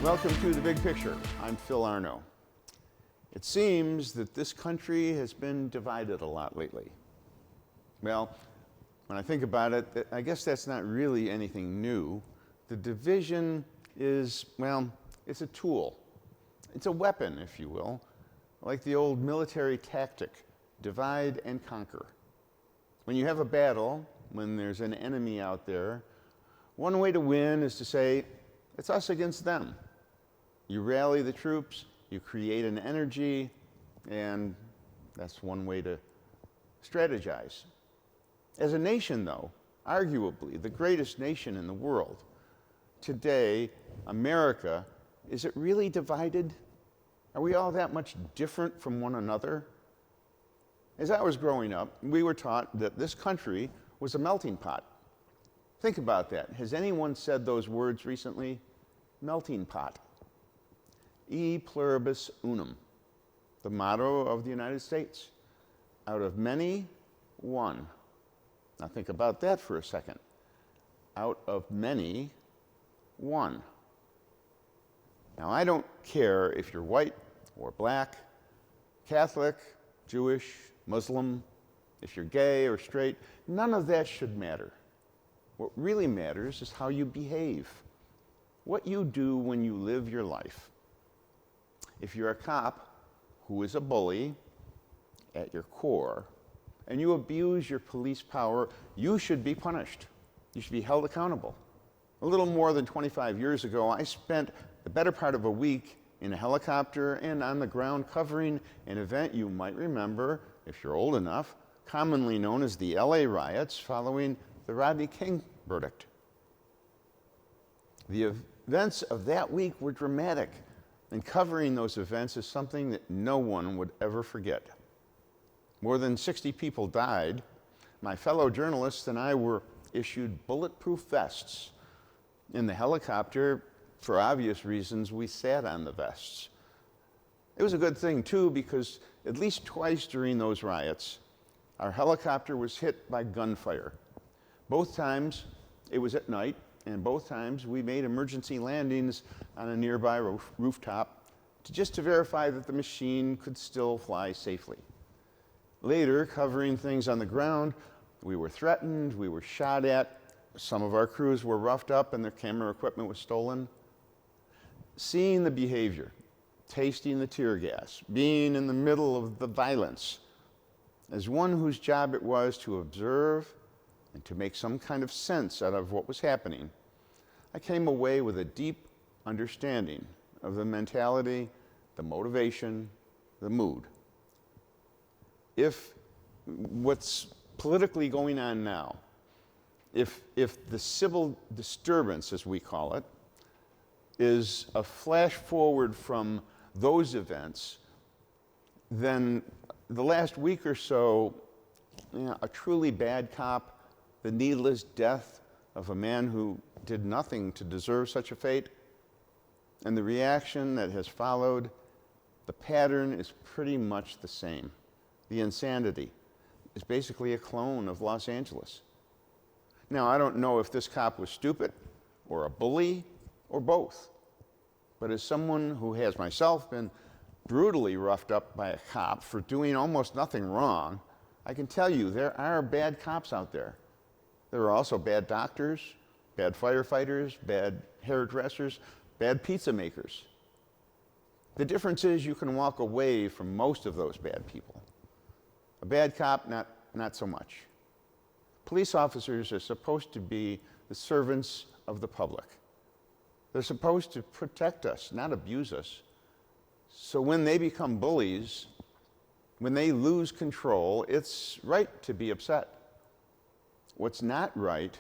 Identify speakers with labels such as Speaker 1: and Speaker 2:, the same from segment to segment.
Speaker 1: Welcome to The Big Picture. I'm Phil Arno. It seems that this country has been divided a lot lately. Well, when I think about it, I guess that's not really anything new. The division is, well, it's a tool. It's a weapon, if you will, like the old military tactic, divide and conquer. When you have a battle, when there's an enemy out there, one way to win is to say, it's us against them. You rally the troops, you create an energy, and that's one way to strategize. As a nation, though, arguably the greatest nation in the world, today, America, is it really divided? Are we all that much different from one another? As I was growing up, we were taught that this country was a melting pot. Think about that. Has anyone said those words recently? Melting pot. E pluribus unum, the motto of the United States. Out of many, one. Now think about that for a second. Out of many, one. Now I don't care if you're white or black, Catholic, Jewish, Muslim, if you're gay or straight, none of that should matter. What really matters is how you behave, what you do when you live your life. If you're a cop who is a bully at your core, and you abuse your police power, you should be punished. You should be held accountable. A little more than 25 years ago, I spent the better part of a week in a helicopter and on the ground covering an event you might remember, if you're old enough, commonly known as the LA riots following the Rodney King verdict. The events of that week were dramatic, and covering those events is something that no one would ever forget. More than 60 people died. My fellow journalists and I were issued bulletproof vests. In the helicopter, for obvious reasons, we sat on the vests. It was a good thing, too, because at least twice during those riots, our helicopter was hit by gunfire. Both times, it was at night, and both times we made emergency landings on a nearby rooftop to verify that the machine could still fly safely. Later, covering things on the ground, we were threatened, we were shot at, some of our crews were roughed up and their camera equipment was stolen. Seeing the behavior, tasting the tear gas, being in the middle of the violence, as one whose job it was to observe and to make some kind of sense out of what was happening, I came away with a deep understanding of the mentality, the motivation, the mood. If what's politically going on now, if the civil disturbance, as we call it, is a flash forward from those events, then the last week or so, a truly bad cop, the needless death of a man who did nothing to deserve such a fate, and the reaction that has followed, the pattern is pretty much the same. The insanity is basically a clone of Los Angeles. Now, I don't know if this cop was stupid or a bully or both, but as someone who has myself been brutally roughed up by a cop for doing almost nothing wrong, I can tell you there are bad cops out there. There are also bad doctors, bad firefighters, bad hairdressers, bad pizza makers. The difference is you can walk away from most of those bad people. A bad cop, not so much. Police officers are supposed to be the servants of the public. They're supposed to protect us, not abuse us. So when they become bullies, when they lose control, it's right to be upset. What's not right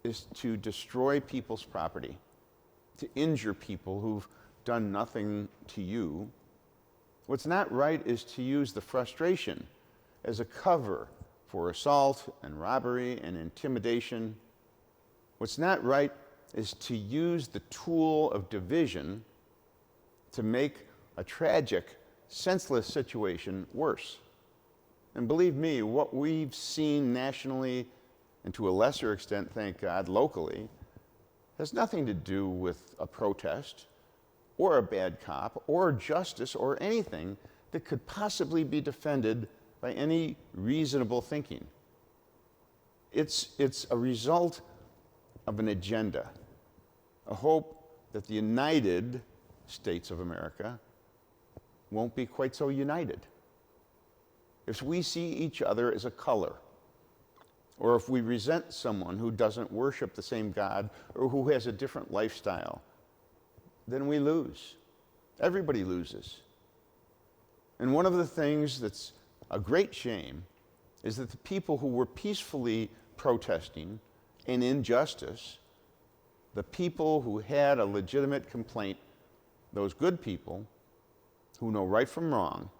Speaker 1: is to destroy people's property, to injure people who've done nothing to you. What's not right is to use the frustration as a cover for assault and robbery and intimidation. What's not right is to use the tool of division to make a tragic, senseless situation worse. And believe me, what we've seen nationally, and to a lesser extent, thank God, locally, has nothing to do with a protest or a bad cop or justice or anything that could possibly be defended by any reasonable thinking. It's a result of an agenda, a hope that the United States of America won't be quite so united. If we see each other as a color, or if we resent someone who doesn't worship the same God or who has a different lifestyle, then we lose. Everybody loses. And one of the things that's a great shame is that the people who were peacefully protesting an injustice, the people who had a legitimate complaint, those good people who know right from wrong,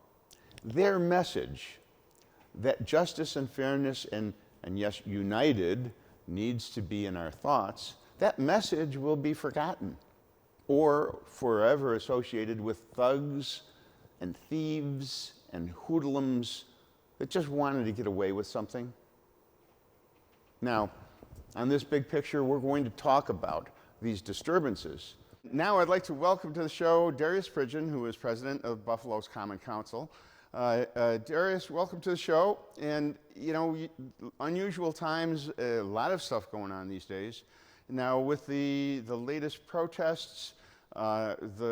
Speaker 1: their message that justice and fairness and yes, united needs to be in our thoughts, that message will be forgotten or forever associated with thugs and thieves and hoodlums that just wanted to get away with something. Now, on this big picture, we're going to talk about these disturbances. Now I'd like to welcome to the show Darius Pridgen, who is president of Buffalo's Common Council. Darius, welcome to the show. And you know, unusual times, a lot of stuff going on these days. Now with the latest protests, arguably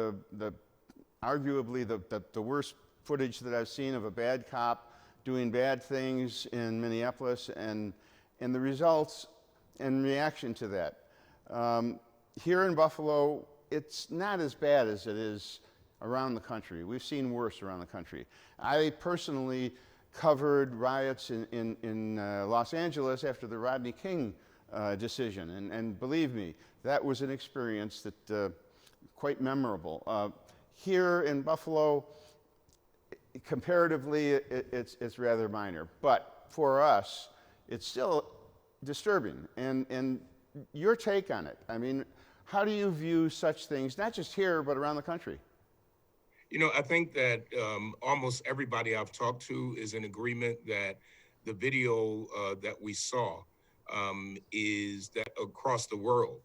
Speaker 1: the worst footage that I've seen of a bad cop doing bad things in Minneapolis, and the results and reaction to that. Here in Buffalo, it's not as bad as it is around the country. We've seen worse around the country. I personally covered riots in Los Angeles after the Rodney King decision, and believe me, that was an experience that quite memorable. Here in Buffalo, comparatively, it's rather minor, but for us, it's still disturbing. And your take on it, I mean, how do you view such things, not just here, but around the country?
Speaker 2: You know, I think that almost everybody I've talked to is in agreement that the video that we saw is that across the world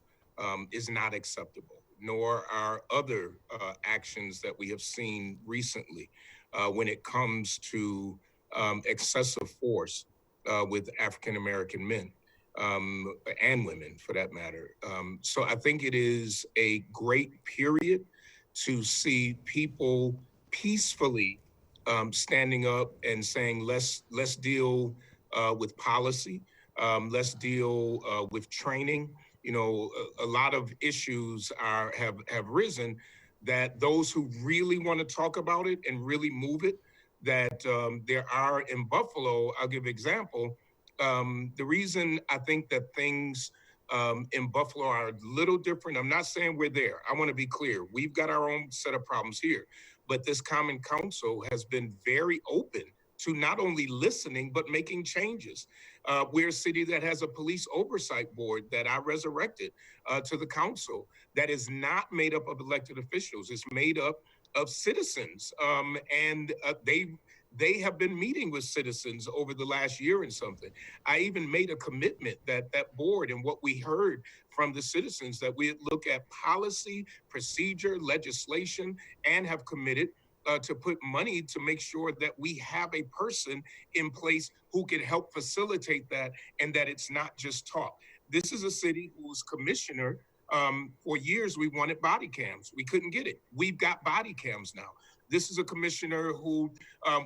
Speaker 2: is not acceptable, nor are other actions that we have seen recently when it comes to excessive force with African-American men and women, for that matter. So I think it is a great period to see people peacefully standing up and saying, let's deal with policy, let's deal with training. You know, a lot of issues have risen that those who really want to talk about it and really move it, that there are in Buffalo. I'll give an example. The reason I think that things in Buffalo are a little different. I'm not saying we're there. I want to be clear. We've got our own set of problems here, but this Common Council has been very open to not only listening, but making changes. We're a city that has a police oversight board that I resurrected to the council that is not made up of elected officials. It's made up of citizens, and they have been meeting with citizens over the last year and something. I even made a commitment that that board and what we heard from the citizens, that we look at policy, procedure, legislation, and have committed to put money to make sure that we have a person in place who can help facilitate that, and that it's not just talk. This is a city whose commissioner, for years we wanted body cams. We couldn't get it. We've got body cams now. This is a commissioner who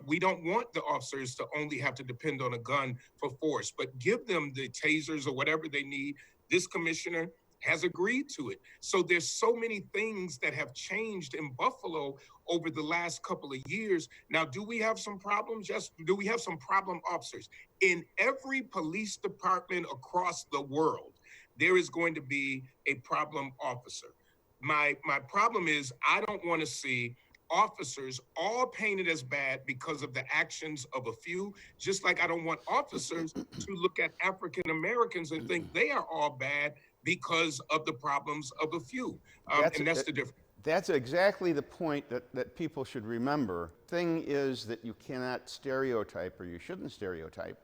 Speaker 2: we don't want the officers to only have to depend on a gun for force, but give them the tasers or whatever they need. This commissioner has agreed to it. So there's so many things that have changed in Buffalo over the last couple of years. Now, do we have some problems? Yes. Do we have some problem officers? In every police department across the world, there is going to be a problem officer. My problem is I don't want to see officers all painted as bad because of the actions of a few, just like I don't want officers to look at African Americans and think they are all bad because of the problems of a few. And that's the difference.
Speaker 1: That's exactly the point that people should remember. Thing is that you cannot stereotype, or you shouldn't stereotype.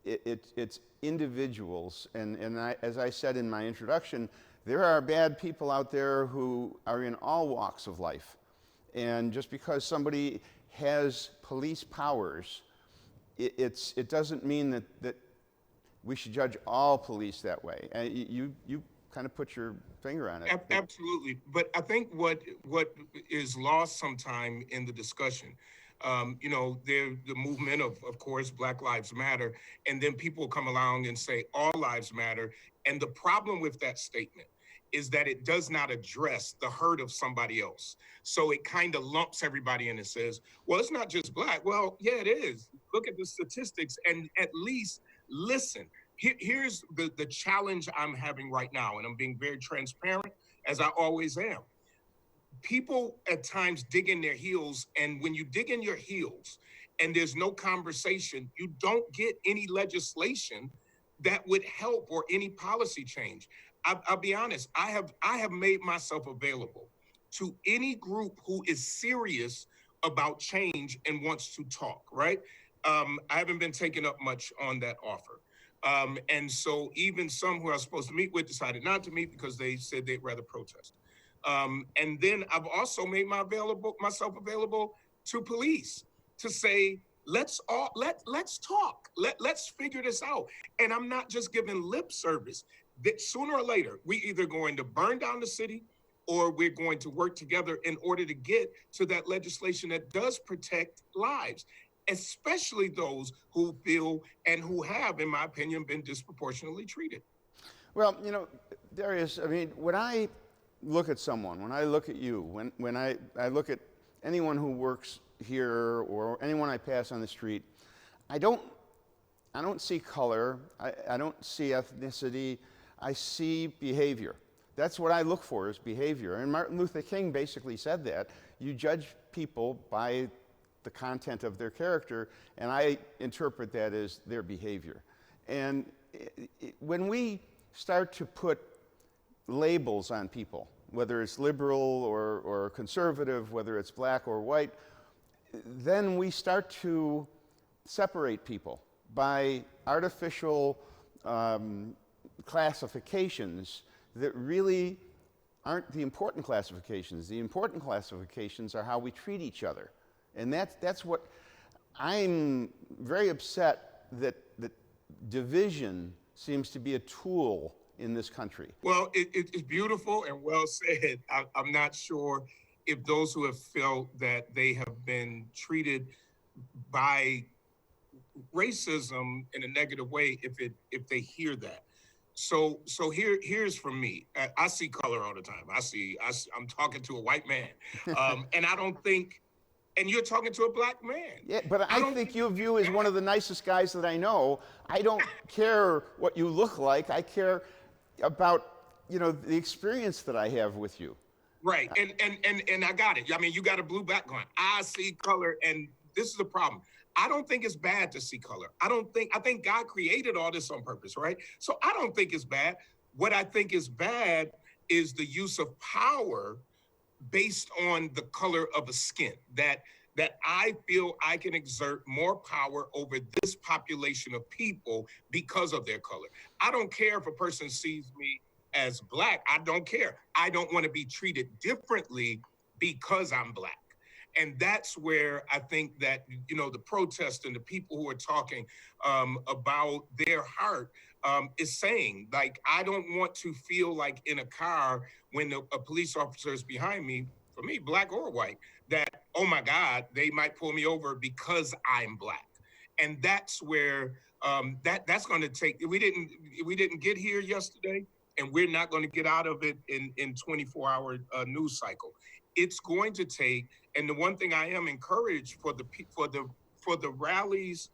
Speaker 1: It's individuals, and as I said in my introduction, There are bad people out there who are in all walks of life. And just because somebody has police powers, it doesn't mean that we should judge all police that way. And you kind of put your finger on it.
Speaker 2: Absolutely. But I think what is lost sometime in the discussion, the movement of course, Black Lives Matter, and then people come along and say all lives matter. And the problem with that statement is that it does not address the hurt of somebody else. So it kind of lumps everybody in and says, well, it's not just Black. Well, yeah, it is. Look at the statistics and at least listen. Here's the challenge I'm having right now, and I'm being very transparent, as I always am. People at times dig in their heels, and when you dig in your heels and there's no conversation, you don't get any legislation that would help or any policy change. I'll be honest, I have made myself available to any group who is serious about change and wants to talk, right? I haven't been taken up much on that offer. And so even some who I was supposed to meet with decided not to meet because they said they'd rather protest. And then I've also made myself available to police to say, let's talk. Let's figure this out. And I'm not just giving lip service. That sooner or later, we either going to burn down the city or we're going to work together in order to get to that legislation that does protect lives, especially those who feel and who have, in my opinion, been disproportionately treated.
Speaker 1: Well, Darius, I mean, when I look at someone, when I look at you, when I look at anyone who works here or anyone I pass on the street, I don't see color, I don't see ethnicity, I see behavior. That's what I look for, is behavior. And Martin Luther King basically said that. You judge people by the content of their character, and I interpret that as their behavior. And when we start to put labels on people, whether it's liberal or conservative, whether it's black or white, then we start to separate people by artificial classifications that really aren't the important classifications. The important classifications are how we treat each other. And that's what I'm very upset that division seems to be a tool in this country.
Speaker 2: Well, it's beautiful and well said. I'm not sure if those who have felt that they have been treated by racism in a negative way, if they hear that. So here's from me. I see color all the time. I'm talking to a white man, and I don't think. And you're talking to a black man.
Speaker 1: Yeah, but I think you view as one of the nicest guys that I know. I don't care what you look like. I care about the experience that I have with you.
Speaker 2: Right, and I got it. I mean, you got a blue background. I see color, and this is the problem. I don't think it's bad to see color. I think God created all this on purpose, right? So I don't think it's bad. What I think is bad is the use of power based on the color of a skin, that I feel I can exert more power over this population of people because of their color. I don't care if a person sees me as black. I don't care. I don't want to be treated differently because I'm black. And that's where I think that, the protest and the people who are talking about their heart is saying, like, I don't want to feel like in a car when a police officer is behind me, for me, black or white, that, oh my God, they might pull me over because I'm black. And that's where that's going to take. We didn't get here yesterday, and we're not going to get out of it in 24-hour news cycle. It's going to take. And the one thing I am encouraged for the rallies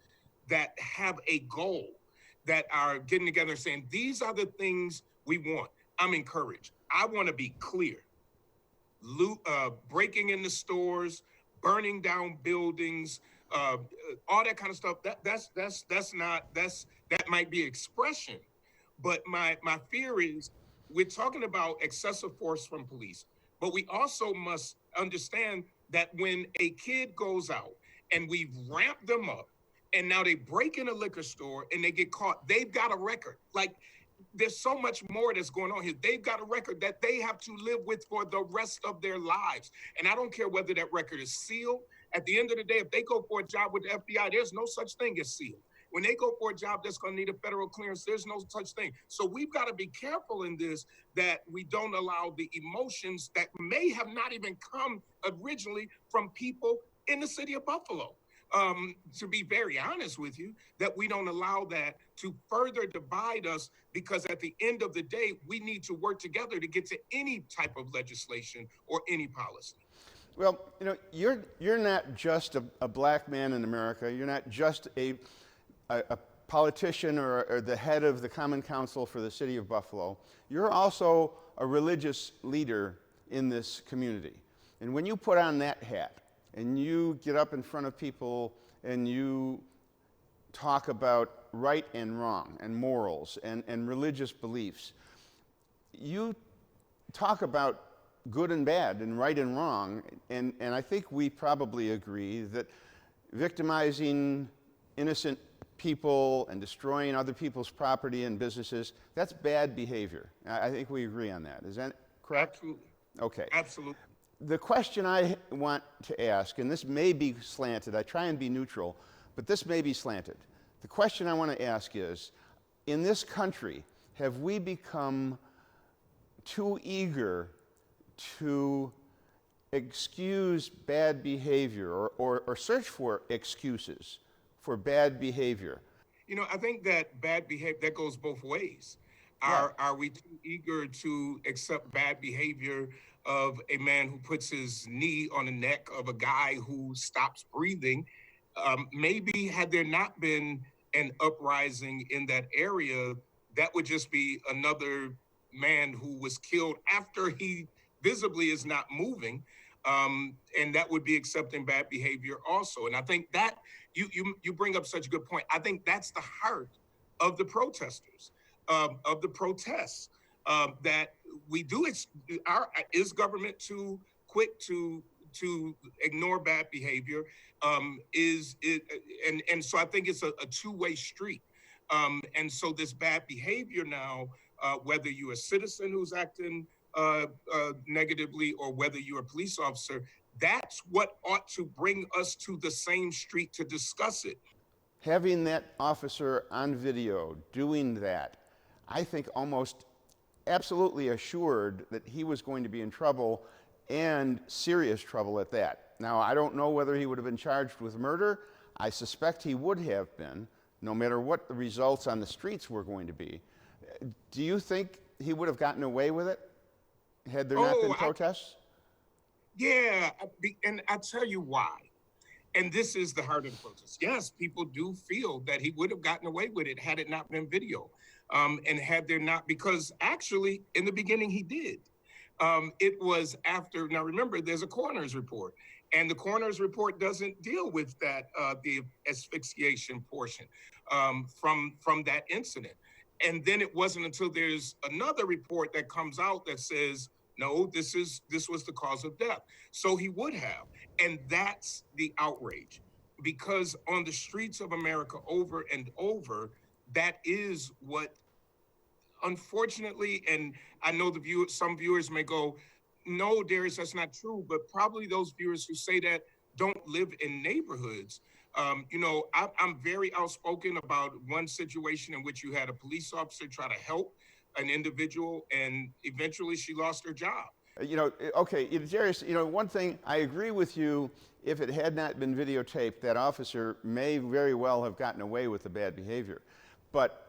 Speaker 2: that have a goal, that are getting together and saying, these are the things we want. I'm encouraged. I want to be clear. Breaking into stores, burning down buildings, all that kind of stuff. That might be expression, but my fear is we're talking about excessive force from police, but we also must understand that when a kid goes out and we've ramped them up, and now they break in a liquor store and they get caught, they've got a record. Like, there's so much more that's going on here. They've got a record that they have to live with for the rest of their lives. And I don't care whether that record is sealed. At the end of the day, if they go for a job with the FBI, there's no such thing as sealed. When they go for a job that's going to need a federal clearance, there's no such thing. So we've got to be careful in this, that we don't allow the emotions that may have not even come originally from people in the city of Buffalo. To be very honest with you, that we don't allow that to further divide us, because at the end of the day, we need to work together to get to any type of legislation or any policy.
Speaker 1: Well, you know, you're not just a black man in America. You're not just a politician or the head of the Common Council for the city of Buffalo. You're also a religious leader in this community. And when you put on that hat and you get up in front of people and you talk about right and wrong and morals and religious beliefs, you talk about good and bad and right and wrong, and I think we probably agree that victimizing innocent people and destroying other people's property and businesses, that's bad behavior. I think we agree on that. Is that correct?
Speaker 2: Absolutely.
Speaker 1: Okay.
Speaker 2: Absolutely.
Speaker 1: The question I want to ask, and this may be slanted, I try and be neutral, but this may be slanted. The question I want to ask is, in this country, have we become too eager to excuse bad behavior or search for excuses for bad behavior?
Speaker 2: You know, I think that bad behavior, that goes both ways.
Speaker 1: Yeah.
Speaker 2: Are we too eager to accept bad behavior of a man who puts his knee on the neck of a guy who stops breathing? Maybe had there not been an uprising in that area, that would just be another man who was killed after he visibly is not moving. And that would be accepting bad behavior also. And I think that you bring up such a good point. I think that's the heart of the protesters, of the protests, that we do. Is government too quick to ignore bad behavior? And so I think it's a two-way street. And so this bad behavior now, whether you're a citizen who's acting negatively or whether you're a police officer, that's what ought to bring us to the same street to discuss it.
Speaker 1: Having that officer on video doing that, I think almost absolutely assured that he was going to be in trouble, and serious trouble at that. Now, I don't know whether he would have been charged with murder. I suspect he would have been, no matter what the results on the streets were going to be. Do you think he would have gotten away with it had there not been protests?
Speaker 2: And I tell you why. And this is the heart of the protest. Yes, people do feel that he would have gotten away with it had it not been video. And had there not, because actually in the beginning he did. It was after, now remember, there's a coroner's report, and the coroner's report doesn't deal with that, the asphyxiation portion from that incident. And then it wasn't until there's another report that comes out that says, no, this was the cause of death. So he would have. And that's the outrage, because on the streets of America over and over, that is what, unfortunately, and I know some viewers may go, no, Darius, that's not true. But probably those viewers who say that don't live in neighborhoods. I'm very outspoken about one situation in which you had a police officer try to help an individual, and eventually she lost her job.
Speaker 1: Okay, Darius, one thing, I agree with you. If it had not been videotaped, that officer may very well have gotten away with the bad behavior. But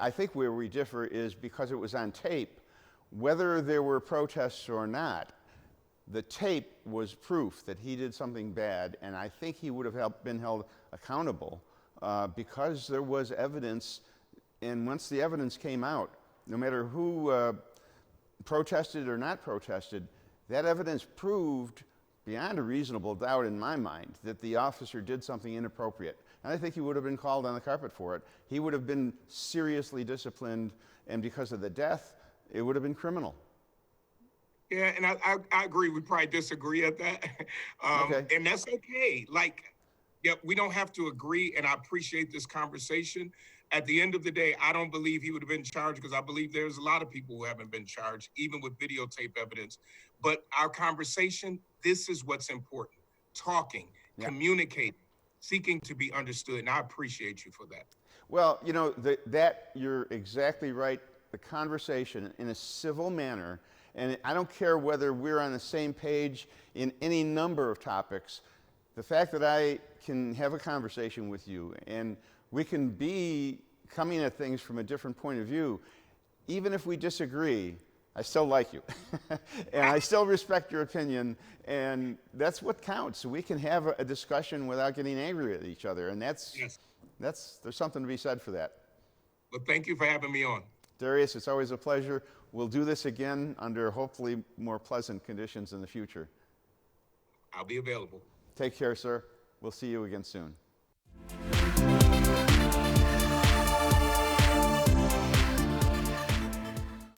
Speaker 1: I think where we differ is because it was on tape, whether there were protests or not, the tape was proof that he did something bad, and I think he would have been held accountable because there was evidence, and once the evidence came out, no matter who protested or not protested, that evidence proved beyond a reasonable doubt in my mind that the officer did something inappropriate. And I think he would have been called on the carpet for it. He would have been seriously disciplined, and because of the death, it would have been criminal.
Speaker 2: Yeah, and I agree. We probably disagree at that.
Speaker 1: Okay.
Speaker 2: And that's okay. Like, Yeah, we don't have to agree, and I appreciate this conversation. At the end of the day, I don't believe he would have been charged because I believe there's a lot of people who haven't been charged, even with videotape evidence. But our conversation, this is what's important: talking,
Speaker 1: Yeah.
Speaker 2: communicating, seeking to be understood. And I appreciate you for that.
Speaker 1: Well, you know, that you're exactly right. The conversation in a civil manner, and I don't care whether we're on the same page in any number of topics. The fact that I can have a conversation with you and we can be coming at things from a different point of view, even if we disagree, I still like you. And I still respect your opinion, and that's what counts. We can have a discussion without getting angry at each other, and
Speaker 2: Yes.
Speaker 1: there's something to be said for that.
Speaker 2: Well, thank you for having me on.
Speaker 1: Darius, it's always a pleasure. We'll do this again under hopefully more pleasant conditions in the future.
Speaker 2: I'll be available.
Speaker 1: Take care, sir. We'll see you again soon.